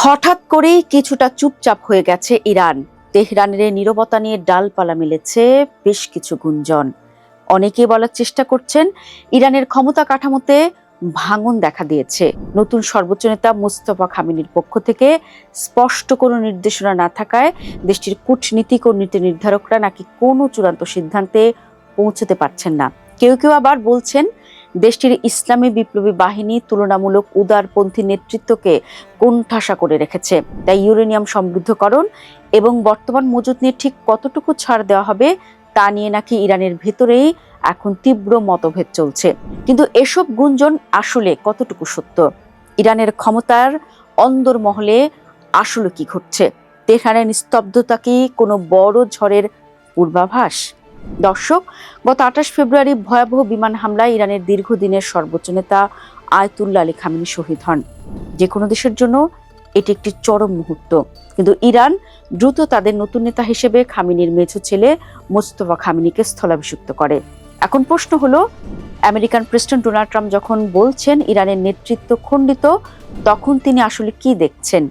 হঠাৎ করেই কিছুটা চুপচাপ হয়ে গেছে ইরান। তেহরানের নীরবতা নিয়ে ডালপালা মেলেছে বেশ কিছু গুঞ্জন। অনেকেই বলার চেষ্টা করছেন ইরানের ক্ষমতা কাঠামোতে ভাঙন দেখা দিয়েছে। নতুন সর্বোচ্চ নেতা মুস্তফা খামেনির পক্ষ থেকে স্পষ্ট কোনো নির্দেশনা না থাকায় দেশটির কূটনীতিক ও নীতি নির্ধারকরা নাকি কোনো চূড়ান্ত সিদ্ধান্তে পৌঁছতে পারছেন না। কেউ কেউ আবার বলছেন দেশটির ইসলামী বিপ্লবী বাহিনী তুলনামূলক উদারপন্থী নেতৃত্বকে কোণঠাসা করে রেখেছে, তাই ইউরেনিয়াম সমৃদ্ধকরণ এবং বর্তমান মজুদ নিয়ে ঠিক কতটুকু ছাড় দেওয়া হবে তা নিয়ে নাকি ইরানের ভেতরেই এখন তীব্র মতভেদ চলছে। কিন্তু এসব গুঞ্জন আসলে কতটুকু সত্য? ইরানের ক্ষমতার অন্দরমহলে আসলে কি ঘটছে? তেহরানের নিস্তব্ধতা কি কোনো বড় ঝড়ের পূর্বাভাস? দর্শক, গত 28 ফেব্রুয়ারি ভয়াবহ বিমান হামলায় ইরানের দীর্ঘদিনের সর্বোচ্চ নেতা আয়াতুল্লাহ আলী খামেনি শহীদ হন। যে কোনো দেশের জন্য এটি একটি চরম মুহূর্ত, কিন্তু ইরান দ্রুত তাদের নতুন নেতা হিসেবে খামেনির মেঝো ছেলে মোস্তফা খামেনিকে স্থলাভিষিক্ত করে। এখন প্রশ্ন হলো, আমেরিকান প্রেসিডেন্ট ডোনাল্ড ট্রাম্প যখন বলছেন ইরানের নেতৃত্ব খণ্ডিত, তখন তিনি আসলে কি দেখছেন?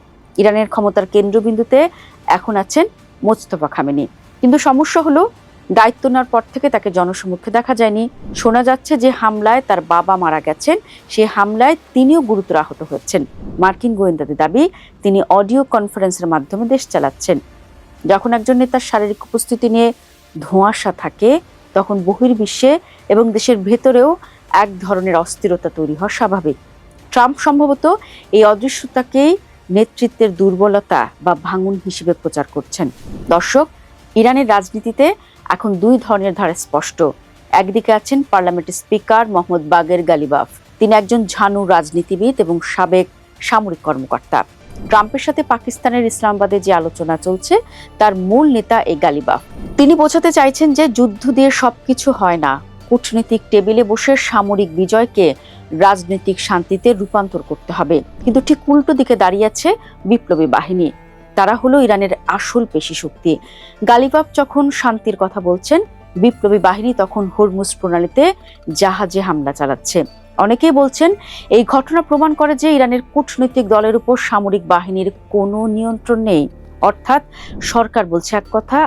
ইরানের ক্ষমতার কেন্দ্রবিন্দুতে এখন আছেন মোস্তফা খামেনি, কিন্তু সমস্যা হলো দায়িত্ব নেওয়ার পর থেকে তাকে জনসমক্ষে দেখা যায়নি। শোনা যাচ্ছে যে হামলায় তার বাবা মারা গেছেন, সেই হামলায় তিনিও গুরুতর আহত হয়েছেন। মার্কিন গোয়েন্দাদের দাবি তিনি অডিও কনফারেন্সের মাধ্যমে দেশ চালাচ্ছেন। যখন একজন নেতার শারীরিক উপস্থিতি নিয়ে ধোঁয়াশা থাকে, তখন বহির্বিশ্বে এবং দেশের ভেতরেও এক ধরনের অস্থিরতা তৈরি হওয়া স্বাভাবিক। ট্রাম্প সম্ভবত এই অদৃশ্যতাকেই নেতৃত্বের দুর্বলতা বা ভাঙন হিসেবে প্রচার করছেন। দর্শক, ইরানের রাজনীতিতে এখন দুই ধরনের ধারা স্পষ্ট। একদিকে আছেন পার্লামেন্টের স্পিকার মোহাম্মদ বাগের গালিবাফ। তিনি একজন ঝানু রাজনীতিবিদ এবং সাবেক সামরিক কর্মকর্তা। ট্রাম্পের সাথে পাকিস্তানের ইসলামাবাদে যে আলোচনা চলছে, তার মূল নেতা এই গালিবাফ। তিনি বোঝাতে চাইছেন যে যুদ্ধ দিয়ে সবকিছু হয় না, কূটনৈতিক টেবিলে বসে সামরিক বিজয়কে রাজনৈতিক শান্তিতে রূপান্তর করতে হবে। কিন্তু ঠিক উল্টো দিকে দাঁড়িয়ে আছে বিপ্লবী বাহিনী। তারা হলো ইরানের আসল পেশি শক্তি। গালিবাফ যখন শান্তির কথা বলছেন, বিপ্লবী বাহিনী তখন হরমুজ প্রণালীতে জাহাজে হামলা চালাচ্ছে। অনেকেই বলছেন এই ঘটনা প্রমাণ করে যে ইরানের কূটনৈতিক দলের উপর সামরিক বাহিনীর কোনো নিয়ন্ত্রণ নেই। অর্থাৎ সরকার বলছে এক কথা,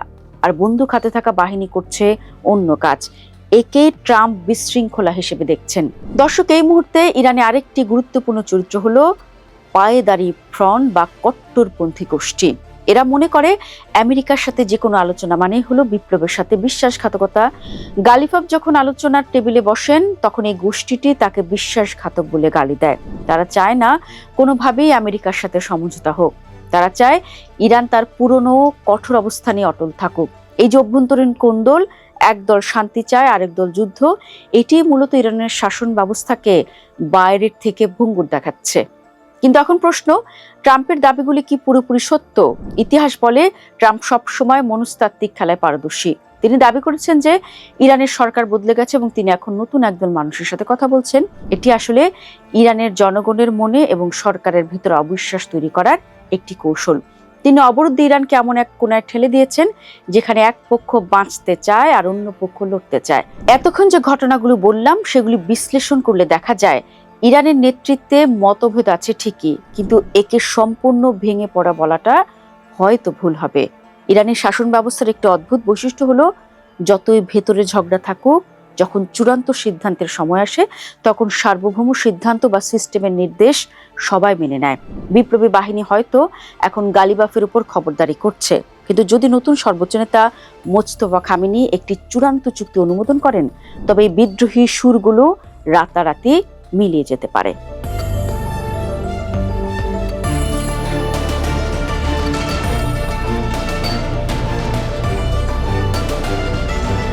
আর বন্দুক হাতে থাকা বাহিনী করছে অন্য কাজ। একে ট্রাম্প বিশৃঙ্খলা হিসেবে দেখছেন। দর্শক, এই মুহূর্তে ইরানে আরেকটি গুরুত্বপূর্ণ চরিত্র হলো পায়েদারি ফ্রন্ট বা কট্টরপন্থী গোষ্ঠী। এরা মনে করে আমেরিকার সাথে যে কোনো আলোচনা মানেই হলো বিপ্লবের সাথে বিশ্বাসঘাতকতা। গালিবাফ যখন আলোচনার টেবিলে বসেন, তখন এই গোষ্ঠীটি তাকে বিশ্বাসঘাতক বলে গালি দেয়। তারা চায় না কোনোভাবেই আমেরিকার সাথে সমঝোতা হোক। তারা চায় ইরান তার পুরনো কঠোর অবস্থানে অটল থাকুক। এই যে অভ্যন্তরীণ কোন্দল, একদল শান্তি চায়, আরেক দল যুদ্ধ, এটি মূলত ইরানের শাসন ব্যবস্থাকে বাইরের থেকে ভঙ্গুর দেখাচ্ছে। কিন্তু এখন প্রশ্ন, ট্রাম্পের দাবিগুলি কি পুরোপুরি সত্য? ইতিহাস বলে ট্রাম্প সবসময় মনস্তাত্ত্বিক খেলায় পারদর্শী। তিনি দাবি করেছেন যে ইরানের সরকার বদলে গেছে এবং তিনি এখন নতুন একদল মানুষের সাথে কথা বলছেন। এটি আসলে ইরানের জনগণের মনে এবং সরকারের ভিতরে অবিশ্বাস তৈরি করার একটি কৌশল। তিনি অবরুদ্ধ ইরানকে এমন এক কোণায় ঠেলে দিয়েছেন যেখানে এক পক্ষ বাঁচতে চায় আর অন্য পক্ষ লড়তে চায়। এতক্ষণ যে ঘটনাগুলো বললাম, সেগুলি বিশ্লেষণ করলে দেখা যায় ইরানের নেতৃত্বে মতভেদ আছে ঠিকই, কিন্তু একে সম্পূর্ণ ভেঙে পড়া বলাটা হয়তো ভুল হবে। ইরানের শাসন ব্যবস্থার একটি অদ্ভুত বৈশিষ্ট্য হলো, যতই ভেতরে ঝগড়া থাকুক, যখন চূড়ান্ত সিদ্ধান্তের সময় আসে, তখন সার্বভৌম সিদ্ধান্ত বা সিস্টেমের নির্দেশ সবাই মেনে নেয়। বিপ্লবী বাহিনী হয়তো এখন গালিবাফের উপর খবরদারি করছে, কিন্তু যদি নতুন সর্বোচ্চ নেতা মোস্তফা খামেনি একটি চূড়ান্ত চুক্তি অনুমোদন করেন, তবে এই বিদ্রোহী সুরগুলো রাতারাতি মিলিয়ে যেতে পারে।